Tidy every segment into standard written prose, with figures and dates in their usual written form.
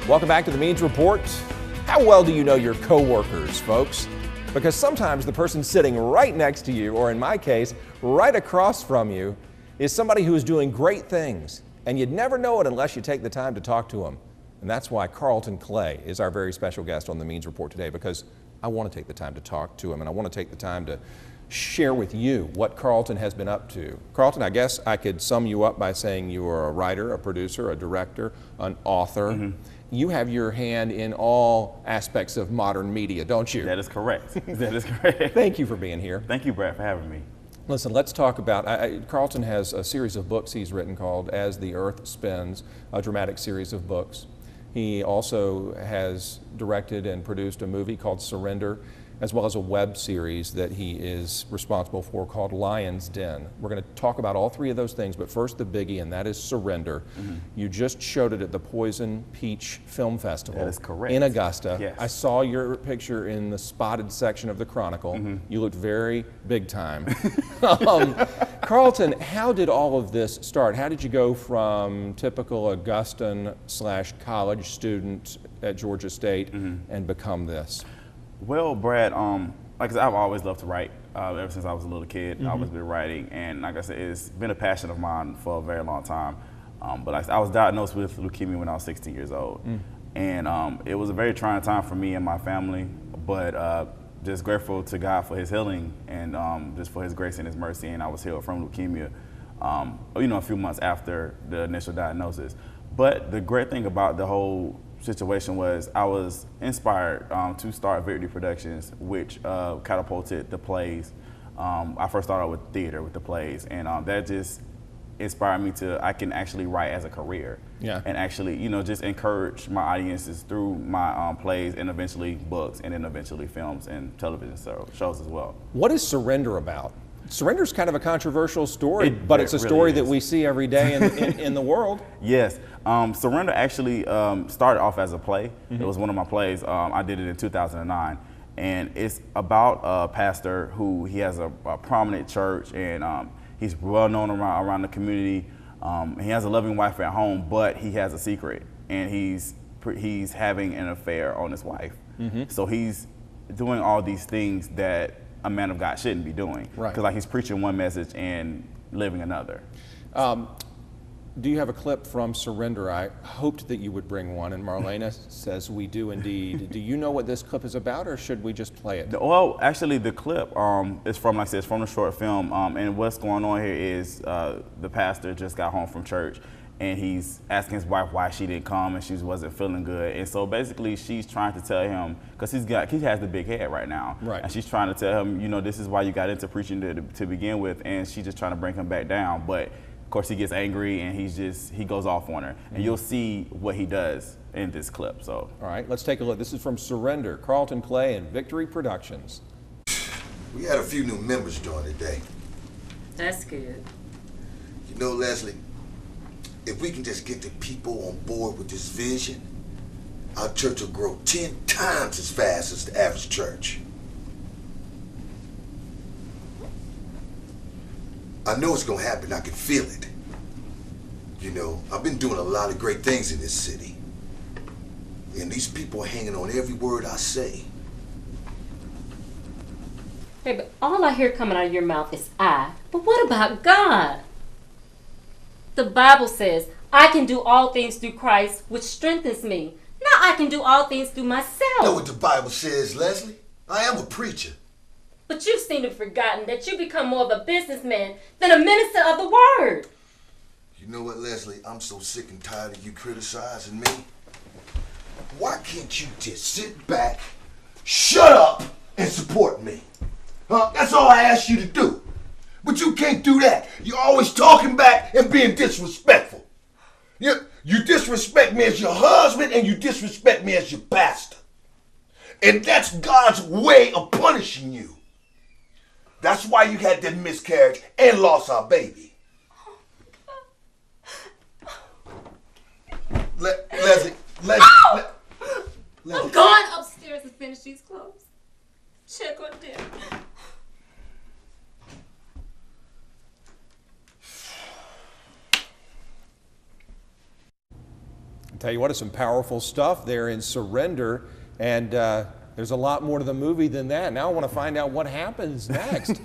Welcome back to the Means Report. How well do you know your coworkers, folks? Because sometimes the person sitting right next to you, or in my case, right across from you, is somebody who is doing great things, and you'd never know it unless you take the time to talk to them. And that's why Karlton Clay is our very special guest on the Means Report today, because I want to take the time to talk to him, and I want to take the time to share with you what Karlton has been up to. Karlton, I guess I could sum you up by saying you are a writer, a producer, a director, an author. You have your hand in all aspects of modern media, don't you? That is correct. That is correct. Thank you for being here. Thank you, Brad, for having me. Listen, let's talk about, Karlton has a series of books he's written called As the Earth Spins, a dramatic series of books. He also has directed and produced a movie called Surrender, as well as a web series that he is responsible for called Lion's Den. We're going to talk about all three of those things, but first the biggie, and that is Surrender. You just showed it at the Poison Peach Film Festival. That is correct. In Augusta. Yes. I saw your picture in the spotted section of the Chronicle. You looked very big time. Karlton, how did all of this start? How did you go from typical Augustan/college student at Georgia State and become this? Well, Brad, like I said, I've always loved to write. Ever since I was a little kid, I've always been writing, and like I said, it's been a passion of mine for a very long time. But I was diagnosed with leukemia when I was 16 years old, and it was a very trying time for me and my family. But just grateful to God for His healing and just for His grace and His mercy, and I was healed from leukemia. A few months after the initial diagnosis. But the great thing about the whole situation was I was inspired to start Victory Productions, which catapulted the plays. I first started with theater with the plays, and that just inspired me I can actually write as a career. And actually, just encourage my audiences through my plays and eventually books and then eventually films and television shows as well. What is Surrender about? Surrender is kind of a controversial story, but it's a really story is. that we see every day in the world. Yes. Surrender actually started off as a play. It was one of my plays. I did it in 2009. And it's about a pastor who he has a prominent church, and he's well known around the community. He has a loving wife at home, but he has a secret, and he's having an affair on his wife. So he's doing all these things that a man of God shouldn't be doing. Right. Because he's preaching one message and living another. Do you have a clip from Surrender? I hoped that you would bring one, and Marlena says we do indeed. Do you know what this clip is about, or should we just play it? Well, actually, the clip is from, like I said, it's from the short film. And what's going on here is the pastor just got home from church, and he's asking his wife why she didn't come, and she wasn't feeling good. And so basically, she's trying to tell him, because he has the big head right now, and she's trying to tell him, this is why you got into preaching to begin with, and she's just trying to bring him back down. But of course, he gets angry, and he goes off on her, and you'll see what he does in this clip. So, all right, let's take a look. This is from Surrender, Karlton Clay and Victory Productions. We had a few new members join today. That's good. Leslie, if we can just get the people on board with this vision, our church will grow 10 times as fast as the average church. I know it's gonna happen, I can feel it. I've been doing a lot of great things in this city. And these people are hanging on every word I say. Hey, but all I hear coming out of your mouth is I. But what about God? The Bible says, I can do all things through Christ, which strengthens me. Now I can do all things through myself. You know what the Bible says, Leslie? I am a preacher. But you seem to have forgotten that you become more of a businessman than a minister of the word. You know what, Leslie? I'm so sick and tired of you criticizing me. Why can't you just sit back, shut up, and support me? That's all I ask you to do. But you can't do that. You're always talking back and being disrespectful. You disrespect me as your husband, and you disrespect me as your pastor. And that's God's way of punishing you. That's why you had that miscarriage and lost our baby. Leslie. I'm going upstairs to finish these clothes. Check on them. tell you what, it's some powerful stuff there in Surrender, and there's a lot more to the movie than that. Now I want to find out what happens next.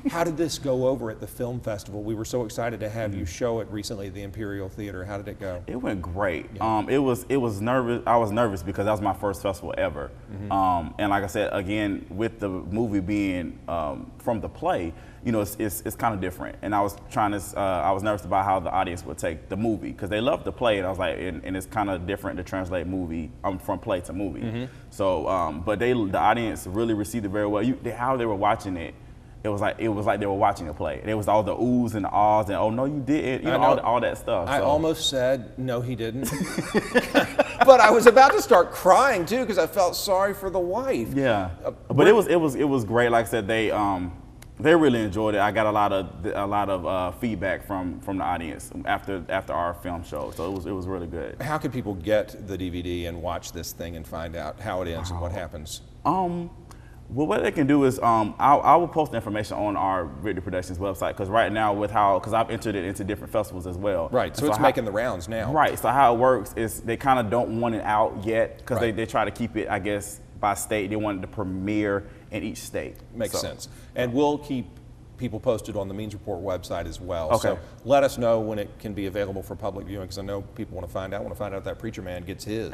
How did this go over at the film festival? We were so excited to have you show it recently at the Imperial Theater. How did it go? It went great. Yeah. It was nervous. I was nervous because that was my first festival ever. And like I said, again, with the movie being from the play, you know, it's kind of different. And I was nervous about how the audience would take the movie because they loved the play, and I was like, and it's kind of different to translate movie from play to movie. So, but the audience really received it very well. How they were watching it. It was like they were watching a play. It was all the oohs and the ahs and, oh, no, you didn't, you know, all that stuff. I almost said, no, he didn't. But I was about to start crying, too, because I felt sorry for the wife. Yeah, but it was great. Like I said, they really enjoyed it. I got a lot of feedback from the audience after our film show, so it was really good. How can people get the DVD and watch this thing and find out how it ends and what happens? Well, what they can do is I will post the information on our Victory Productions website because right now because I've entered it into different festivals as well. Right, so it's making the rounds now. Right, so how it works is they kind of don't want it out yet because Right. they try to keep it, I guess, by state. They want it to premiere in each state. Makes sense. And we'll keep people posted on the Means Report website as well. Okay. So let us know when it can be available for public viewing because I know people want to find out if that preacher man gets his.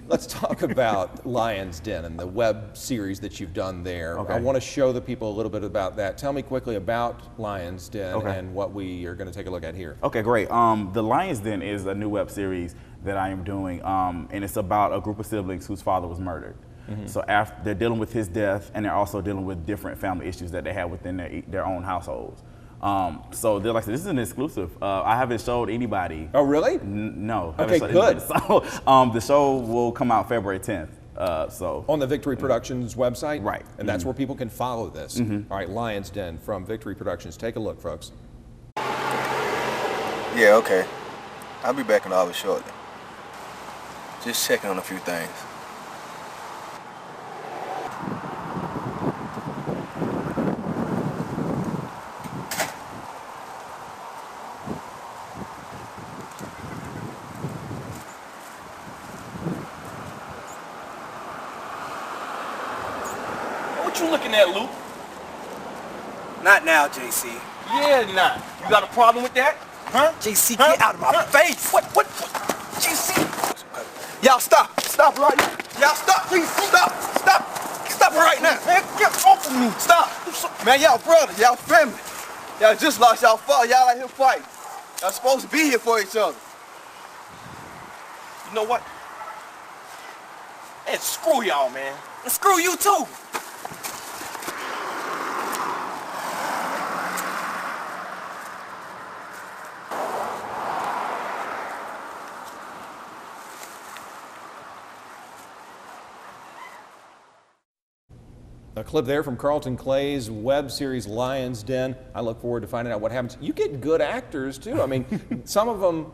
Let's talk about Lion's Den and the web series that you've done there. Okay. I want to show the people a little bit about that. Tell me quickly about Lion's Den Okay. and what we are going to take a look at here. Okay, great. The Lion's Den is a new web series that I am doing, and it's about a group of siblings whose father was murdered. So after they're dealing with his death, and they're also dealing with different family issues that they have within their own households. So they're like, this is an exclusive. I haven't showed anybody. Oh, really? No. Okay, good. good. So the show will come out February 10th. On the Victory Productions website? Right. And that's where people can follow this. All right, Lion's Den from Victory Productions. Take a look, folks. Yeah, okay. I'll be back in the office shortly. Just checking on a few things. What you looking at, Luke? Not now, JC. Yeah, nah. You got a problem with that? Huh? JC, Huh? get out of my face. What? JC? Y'all stop. Stop right now. Y'all stop, please. Stop. Stop. Stop right now. Man, get off of me. Stop. Man, y'all brothers. Y'all family. Y'all just lost y'all father. Y'all out here fighting. Y'all supposed to be here for each other. You know what? And screw y'all, man. And screw you too. A clip there from Karlton Clay's web series Lion's Den. I look forward to finding out what happens. You get good actors too. I mean, some of them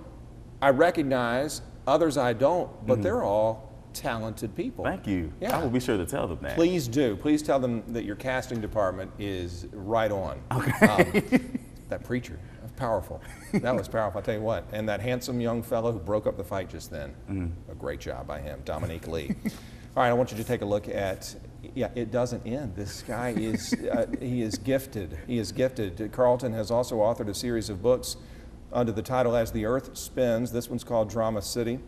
I recognize, others I don't, but they're all talented people. Thank you. Yeah. I will be sure to tell them that. Please do. Please tell them that your casting department is right on. Okay. That preacher, that's powerful. That was powerful, I'll tell you what. And that handsome young fellow who broke up the fight just then. A great job by him, Dominique Lee. All right, I want you to take a look at, yeah, it doesn't end. This guy is, he is gifted. He is gifted. Karlton has also authored a series of books under the title As the Earth Spins. This one's called Drama City.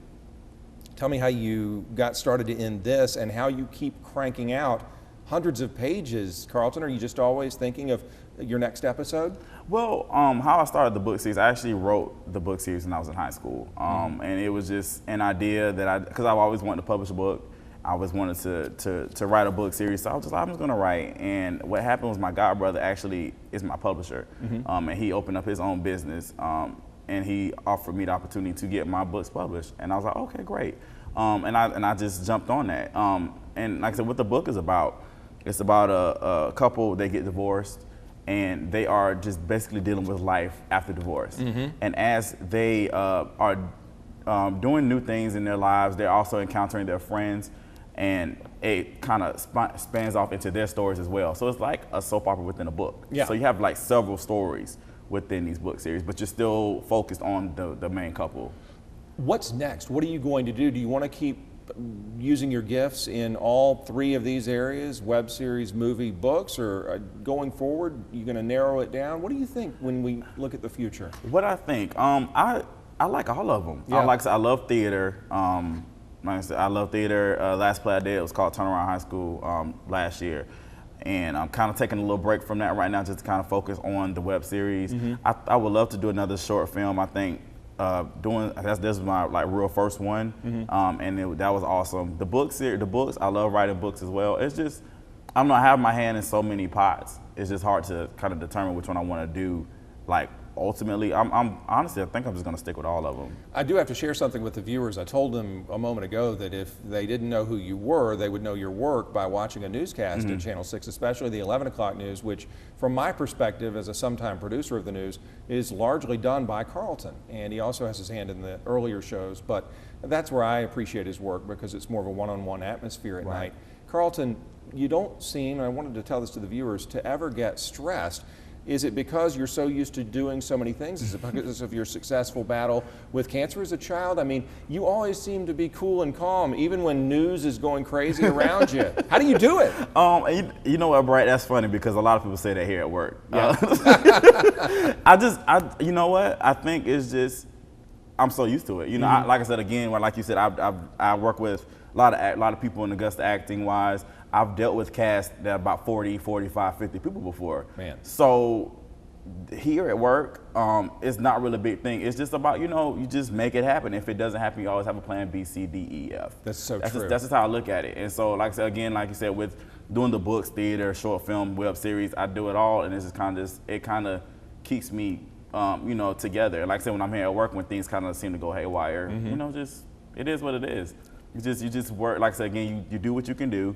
Tell me how you got started in this and how you keep cranking out hundreds of pages. Karlton, are you just always thinking of your next episode? Well, how I started the book series, I actually wrote the book series when I was in high school. And it was just an idea that because I've always wanted to publish a book. I always wanted to write a book series, so I'm just gonna write. And what happened was my godbrother actually is my publisher, and he opened up his own business, and he offered me the opportunity to get my books published. And I was like, okay, great. And I just jumped on that. And like I said, what the book is about, it's about a couple, they get divorced, and they are just basically dealing with life after divorce. And as they are doing new things in their lives, they're also encountering their friends, and it kind of spans off into their stories as well. So it's like a soap opera within a book. Yeah. So you have like several stories within these book series, but you're still focused on the main couple. What's next? What are you going to do? Do you want to keep using your gifts in all three of these areas, web series, movie, books, or going forward, you're going to narrow it down? What do you think when we look at the future? What I think, I like all of them. Yeah. I love theater. Like I said, I love theater. Last play I did was called Turnaround High School last year. And I'm kind of taking a little break from that right now just to kind of focus on the web series. I would love to do another short film. I think this is my real first one, and that was awesome. The books, I love writing books as well. It's just, I'm not having my hand in so many pots. It's just hard to kind of determine which one I want to do. Like ultimately, I'm honestly, I think I'm just going to stick with all of them. I do have to share something with the viewers. I told them a moment ago that if they didn't know who you were, they would know your work by watching a newscast at Channel 6, especially the 11 o'clock news, which from my perspective as a sometime producer of the news is largely done by Karlton. And he also has his hand in the earlier shows, but that's where I appreciate his work because it's more of a one-on-one atmosphere at night. Karlton, you don't seem, and I wanted to tell this to the viewers, to ever get stressed. Is it because you're so used to doing so many things? Is it because of your successful battle with cancer as a child? I mean, you always seem to be cool and calm, even when news is going crazy around you. How do you do it? You know what, Bright? That's funny because a lot of people say that here at work. Yeah. You know what? I think it's just, I'm so used to it. You know, like I said again, like you said, I work with a lot of people in Augusta acting wise. I've dealt with casts that about 40, 45, 50 people before. Man. So here at work, it's not really a big thing. It's just about, you just make it happen. If it doesn't happen, you always have a plan B, C, D, E, F. That's true. That's just how I look at it. And so, like I said, again, like you said, with doing the books, theater, short film, web series, I do it all, and it kind of keeps me, together. And like I said, when I'm here at work, when things kind of seem to go haywire, it is what it is. You just work. Like I said, again, you do what you can do.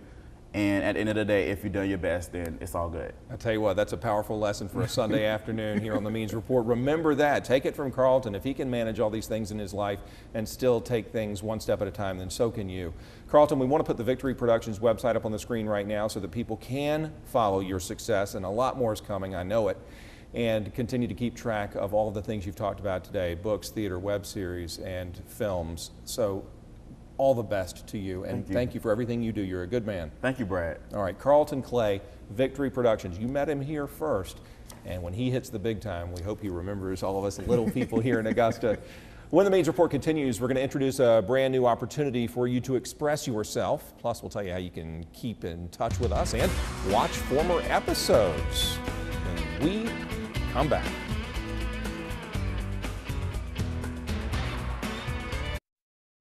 And at the end of the day, if you've done your best, then it's all good. I tell you what, that's a powerful lesson for a Sunday afternoon here on the Means Report. Remember that. Take it from Karlton. If he can manage all these things in his life and still take things one step at a time, then so can you. Karlton, we want to put the Victory Productions website up on the screen right now so that people can follow your success, and a lot more is coming, I know it, and continue to keep track of all of the things you've talked about today, books, theater, web series, and films. So all the best to you, and thank you for everything you do. You're a good man. Thank you, Brad. All right, Karlton Clay, Victory Productions. You met him here first, and when he hits the big time, we hope he remembers all of us little people here in Augusta. When the Means Report continues, we're going to introduce a brand new opportunity for you to express yourself. Plus, we'll tell you how you can keep in touch with us and watch former episodes when we come back.